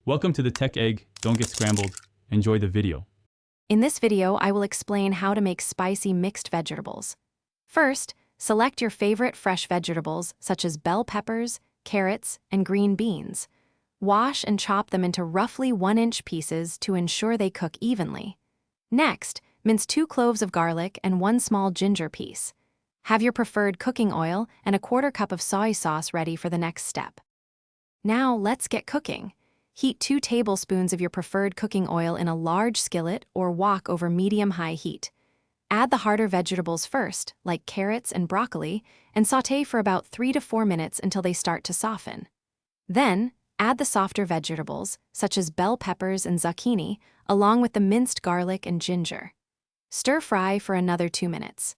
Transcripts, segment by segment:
Welcome to the Tech Egg. Don't get scrambled. Enjoy the video. In this video, I will explain how to make spicy mixed vegetables. First, select your favorite fresh vegetables such as bell peppers, carrots, and green beans. Wash and chop them into roughly 1-inch pieces to ensure they cook evenly. Next, mince 2 cloves of garlic and 1 small ginger piece. Have your preferred cooking oil and a 1/4 cup of soy sauce ready for the next step. Now, let's get cooking. Heat 2 tablespoons of your preferred cooking oil in a large skillet or wok over medium-high heat. Add the harder vegetables first, like carrots and broccoli, and saute for about 3 to 4 minutes until they start to soften. Then, add the softer vegetables, such as bell peppers and zucchini, along with the minced garlic and ginger. Stir-fry for another 2 minutes.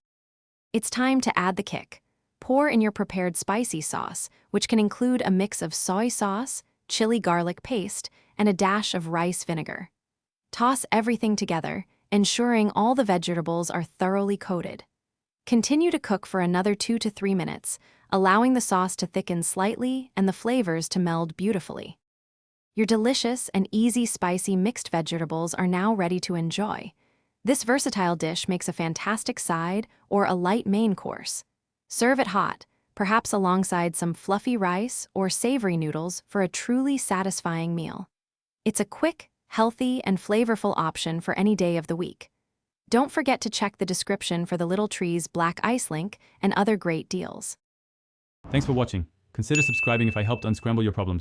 It's time to add the kick. Pour in your prepared spicy sauce, which can include a mix of soy sauce, chili garlic paste, and a dash of rice vinegar. Toss everything together, ensuring all the vegetables are thoroughly coated. Continue to cook for another 2 to 3 minutes, allowing the sauce to thicken slightly and the flavors to meld beautifully. Your delicious and easy spicy mixed vegetables are now ready to enjoy. This versatile dish makes a fantastic side or a light main course. Serve it hot, perhaps alongside some fluffy rice or savory noodles for a truly satisfying meal. It's a quick, healthy, and flavorful option for any day of the week. Don't forget to check the description for the Little Trees Black Ice link and other great deals. Thanks for watching. Consider subscribing if I helped unscramble your problems.